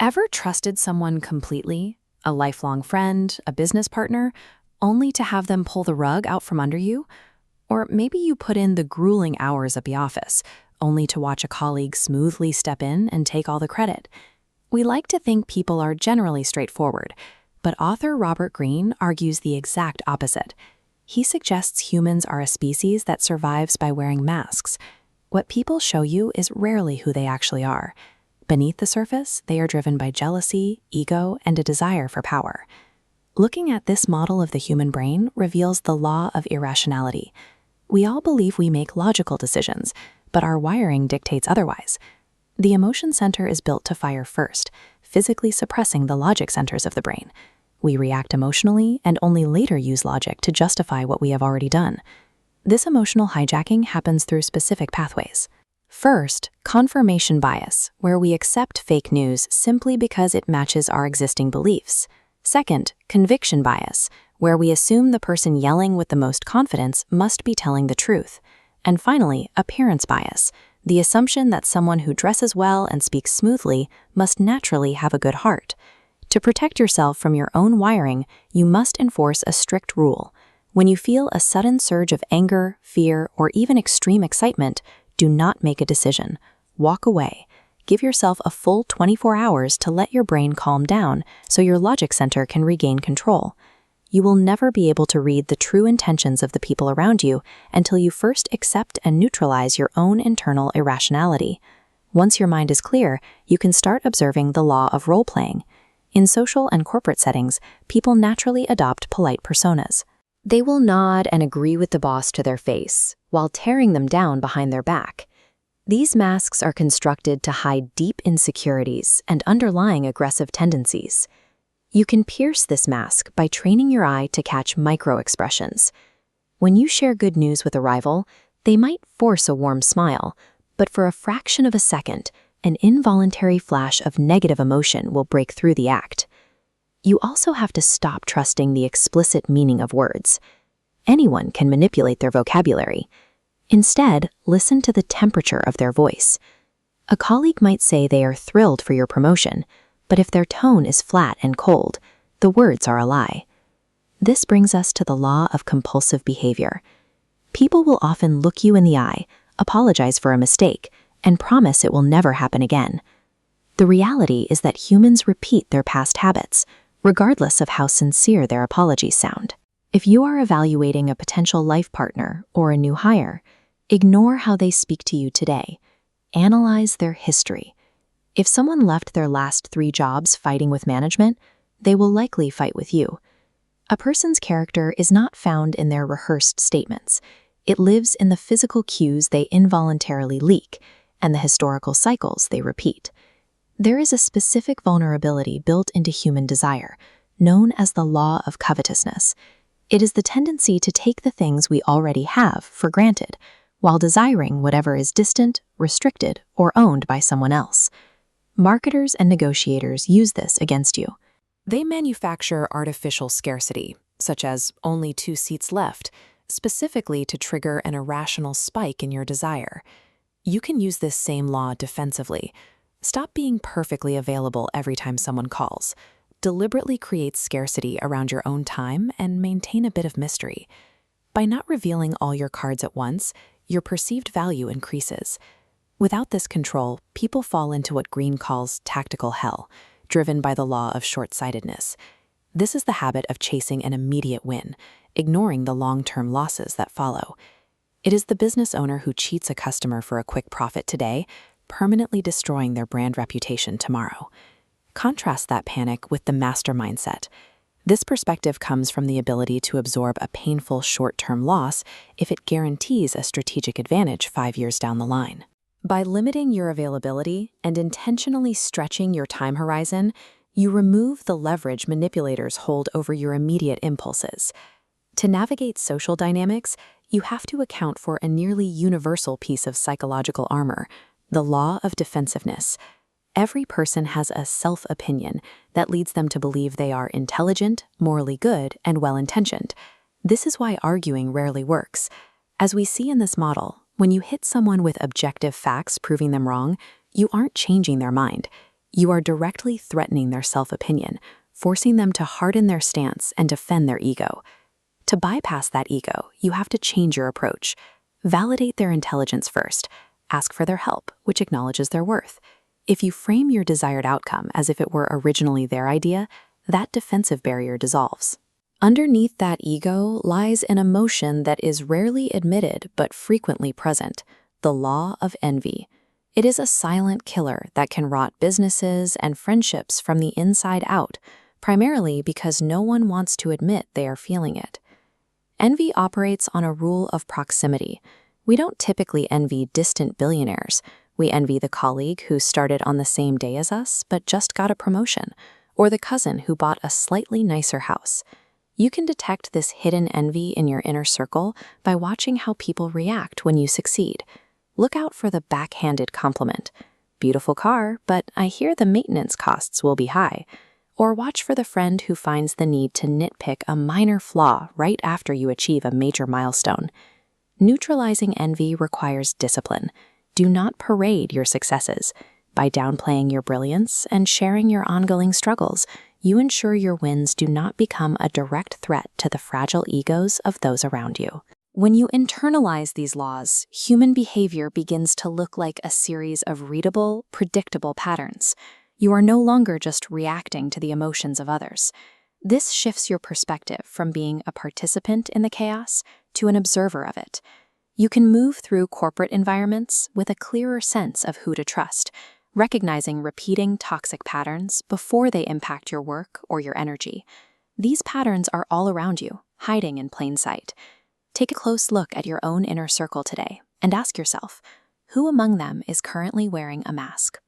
Ever trusted someone completely, a lifelong friend, a business partner, only to have them pull the rug out from under you? Or maybe you put in the grueling hours at the office, only to watch a colleague smoothly step in and take all the credit. We like to think people are generally straightforward, but author Robert Greene argues the exact opposite. He suggests humans are a species that survives by wearing masks. What people show you is rarely who they actually are. Beneath the surface, they are driven by jealousy, ego, and a desire for power. Looking at this model of the human brain reveals the law of irrationality. We all believe we make logical decisions, but our wiring dictates otherwise. The emotion center is built to fire first, physically suppressing the logic centers of the brain. We react emotionally and only later use logic to justify what we have already done. This emotional hijacking happens through specific pathways. First, confirmation bias, where we accept fake news simply because it matches our existing beliefs. Second, conviction bias, where we assume the person yelling with the most confidence must be telling the truth. And finally, appearance bias, the assumption that someone who dresses well and speaks smoothly must naturally have a good heart. To protect yourself from your own wiring, you must enforce a strict rule. When you feel a sudden surge of anger, fear, or even extreme excitement, do not make a decision. Walk away. Give yourself a full 24 hours to let your brain calm down so your logic center can regain control. You will never be able to read the true intentions of the people around you until you first accept and neutralize your own internal irrationality. Once your mind is clear, you can start observing the law of role-playing. In social and corporate settings, people naturally adopt polite personas. They will nod and agree with the boss to their face, while tearing them down behind their back. These masks are constructed to hide deep insecurities and underlying aggressive tendencies. You can pierce this mask by training your eye to catch micro-expressions. When you share good news with a rival, they might force a warm smile, but for a fraction of a second, an involuntary flash of negative emotion will break through the act. You also have to stop trusting the explicit meaning of words. Anyone can manipulate their vocabulary. Instead, listen to the temperature of their voice. A colleague might say they are thrilled for your promotion, but if their tone is flat and cold, the words are a lie. This brings us to the law of compulsive behavior. People will often look you in the eye, apologize for a mistake, and promise it will never happen again. The reality is that humans repeat their past habits, regardless of how sincere their apologies sound. If you are evaluating a potential life partner or a new hire, ignore how they speak to you today. Analyze their history. If someone left their last 3 jobs fighting with management, they will likely fight with you. A person's character is not found in their rehearsed statements. It lives in the physical cues they involuntarily leak and the historical cycles they repeat. There is a specific vulnerability built into human desire, known as the law of covetousness. It is the tendency to take the things we already have for granted, while desiring whatever is distant, restricted, or owned by someone else. Marketers and negotiators use this against you. They manufacture artificial scarcity, such as only 2 seats left, specifically to trigger an irrational spike in your desire. You can use this same law defensively. Stop being perfectly available every time someone calls. Deliberately create scarcity around your own time and maintain a bit of mystery. By not revealing all your cards at once, your perceived value increases. Without this control, people fall into what Greene calls tactical hell, driven by the law of short-sightedness. This is the habit of chasing an immediate win, ignoring the long-term losses that follow. It is the business owner who cheats a customer for a quick profit today, permanently destroying their brand reputation tomorrow. Contrast that panic with the master mindset. This perspective comes from the ability to absorb a painful short-term loss if it guarantees a strategic advantage 5 years down the line. By limiting your availability and intentionally stretching your time horizon, you remove the leverage manipulators hold over your immediate impulses. To navigate social dynamics, you have to account for a nearly universal piece of psychological armor, the law of defensiveness. Every person has a self-opinion that leads them to believe they are intelligent, morally good, and well-intentioned. This is why arguing rarely works. As we see in this model, when you hit someone with objective facts proving them wrong, you aren't changing their mind. You are directly threatening their self-opinion, forcing them to harden their stance and defend their ego. To bypass that ego, you have to change your approach. Validate their intelligence first. Ask for their help, which acknowledges their worth. If you frame your desired outcome as if it were originally their idea, that defensive barrier dissolves. Underneath that ego lies an emotion that is rarely admitted but frequently present: the law of envy. It is a silent killer that can rot businesses and friendships from the inside out, primarily because no one wants to admit they are feeling it. Envy operates on a rule of proximity. We don't typically envy distant billionaires. We envy the colleague who started on the same day as us but just got a promotion, or the cousin who bought a slightly nicer house. You can detect this hidden envy in your inner circle by watching how people react when you succeed. Look out for the backhanded compliment. "Beautiful car, but I hear the maintenance costs will be high." Or watch for the friend who finds the need to nitpick a minor flaw right after you achieve a major milestone. Neutralizing envy requires discipline. Do not parade your successes. By downplaying your brilliance and sharing your ongoing struggles, you ensure your wins do not become a direct threat to the fragile egos of those around you. When you internalize these laws, human behavior begins to look like a series of readable, predictable patterns. You are no longer just reacting to the emotions of others. This shifts your perspective from being a participant in the chaos to an observer of it. You can move through corporate environments with a clearer sense of who to trust, recognizing repeating toxic patterns before they impact your work or your energy. These patterns are all around you, hiding in plain sight. Take a close look at your own inner circle today and ask yourself, who among them is currently wearing a mask?